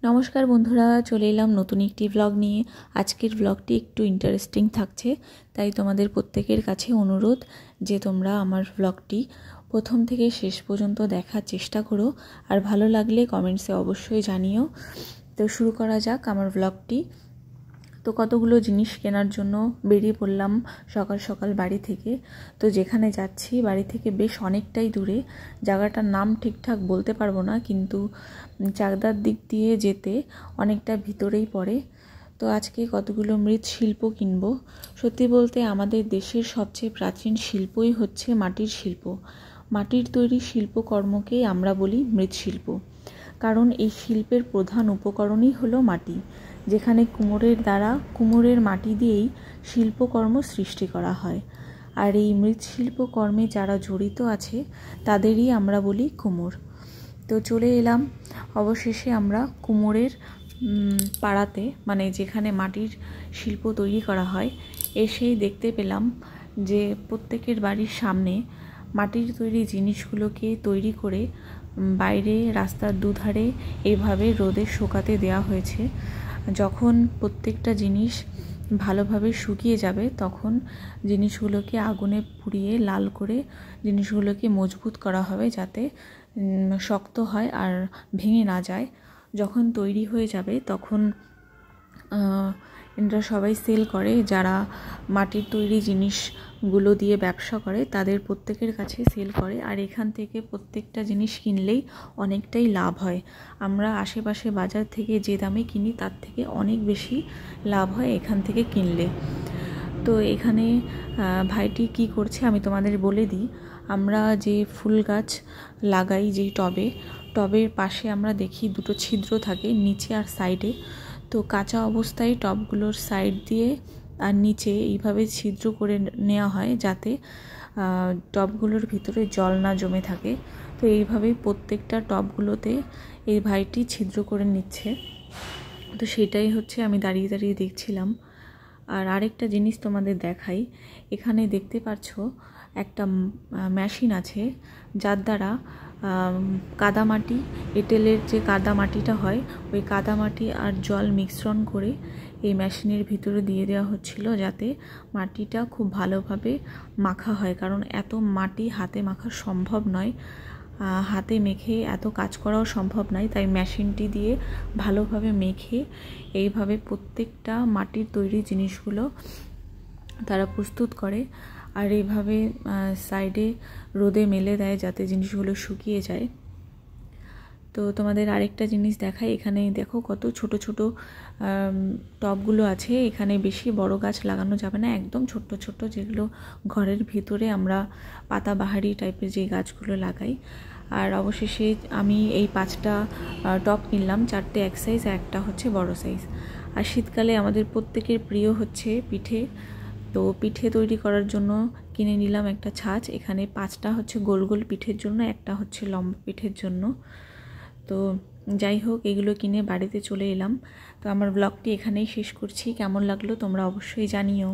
নমস্কার বন্ধুরা, চলে এলাম নতুন একটি ব্লগ নিয়ে। আজকের ব্লগটি একটু ইন্টারেস্টিং থাকছে, তাই তোমাদের প্রত্যেকের কাছে অনুরোধ যে তোমরা আমার ব্লগটি প্রথম থেকে শেষ পর্যন্ত দেখার চেষ্টা করো, আর ভালো লাগলে কমেন্টসে অবশ্যই জানিও। তো শুরু করা যাক আমার ব্লগটি। তো কতগুলো জিনিস কেনার জন্য বেরিয়ে পড়লাম সকাল সকাল বাড়ি থেকে। তো যেখানে যাচ্ছি বাড়ি থেকে বেশ অনেকটাই দূরে, জায়গাটার নাম ঠিকঠাক বলতে পারবো না, কিন্তু চাকদার দিক দিয়ে যেতে অনেকটা ভিতরেই পড়ে। তো আজকে কতগুলো মৃৎশিল্প কিনবো। সত্যি বলতে আমাদের দেশের সবচেয়ে প্রাচীন শিল্পই হচ্ছে মাটির শিল্প। মাটির তৈরি শিল্পকর্মকেই আমরা বলি মৃৎশিল্প, কারণ এই শিল্পের প্রধান উপকরণই হলো মাটি, যেখানে কুমোরের মাটি দিয়েই শিল্পকর্ম সৃষ্টি করা হয়। আর এই মৃৎশিল্পকর্মে যারা জড়িত আছে তাদেরই আমরা বলি কুমোর। তো চলে এলাম অবশেষে আমরা কুমোরের পাড়াতে, মানে যেখানে মাটির শিল্প তৈরি করা হয়। এসেই দেখতে পেলাম যে প্রত্যেকের বাড়ির সামনে মাটির তৈরি জিনিসগুলোকে তৈরি করে বাইরে রাস্তার দুধারে এইভাবে রোদে শুকাতে দেওয়া হয়েছে। যখন প্রত্যেকটা জিনিস ভালোভাবে শুকিয়ে যাবে তখন জিনিসগুলোকে আগুনে পুড়িয়ে লাল করে জিনিসগুলোকে মজবুত করা হবে, যাতে শক্ত হয় আর ভেঙে না যায়। যখন তৈরি হয়ে যাবে তখন এরা সবাই সেল করে, যারা মাটির তৈরি জিনিসগুলো দিয়ে ব্যবসা করে তাদের প্রত্যেকের কাছে সেল করে। আর এখান থেকে প্রত্যেকটা জিনিস কিনলেই অনেকটাই লাভ হয়। আমরা আশেপাশে বাজার থেকে যে দামে কিনি তার থেকে অনেক বেশি লাভ হয় এখান থেকে কিনলে। তো এখানে ভাইটি কি করছে আমি তোমাদের বলে দিই। আমরা যে ফুল গাছ লাগাই, যেই টবের পাশে আমরা দেখি দুটো ছিদ্র থাকে নিচে আর সাইডে। তো কাঁচা অবস্থায় টবগুলোর সাইড দিয়ে আর নিচে এইভাবে ছিদ্র করে নেওয়া হয়, যাতে টবগুলোর ভিতরে জল না জমে থাকে। তো এইভাবেই প্রত্যেকটা টবগুলোতে এই ভাইটি ছিদ্র করে নিচ্ছে। তো সেটাই হচ্ছে আমি দাঁড়িয়ে দাঁড়িয়ে দেখছিলাম। আর আরেকটা জিনিস তোমাদের দেখাই। এখানে দেখতে পাচ্ছ একটা মেশিন আছে, যার দ্বারা কাদামাটি, এঁটেলের যে কাদামাটিটা হয় ওই কাদামাটি আর জল মিশ্রণ করে এই মেশিনের ভিতরে দিয়ে দেওয়া হচ্ছিল, যাতে মাটিটা খুব ভালোভাবে মাখা হয়। কারণ এত মাটি হাতে মাখা সম্ভব নয়, হাতে মেখে এত কাজ করাও সম্ভব নয়, তাই মেশিনটি দিয়ে ভালোভাবে মেখে এইভাবে প্রত্যেকটা মাটির তৈরি জিনিসগুলো তারা প্রস্তুত করে। আর এইভাবে সাইডে রোদে মেলে দেয় যাতে জিনিসগুলো শুকিয়ে যায়। তো তোমাদের আরেকটা জিনিস দেখাই। এখানে দেখো কত ছোট ছোট টবগুলো আছে। এখানে বেশি বড় গাছ লাগানো যাবে না, একদম ছোট্ট ছোট্ট, যেগুলো ঘরের ভিতরে আমরা পাতাবাহারি টাইপের যে গাছগুলো লাগাই। আর অবশেষে আমি এই 5টা টব কিনলাম, 4টে এক সাইজ আর একটা হচ্ছে বড় সাইজ। আর শীতকালে আমাদের প্রত্যেকের প্রিয় হচ্ছে পিঠে। তো পিঠে তৈরি করার জন্য কিনে নিলাম একটা ছাঁচ। এখানে 5টা হচ্ছে গোল গোল পিঠের জন্য, একটা হচ্ছে লম্বা পিঠের জন্য। তো যাই হোক, এগুলো কিনে বাড়িতে চলে এলাম। তো আমার ব্লগটি এখানেই শেষ করছি। কেমন লাগলো তোমরা অবশ্যই জানিও।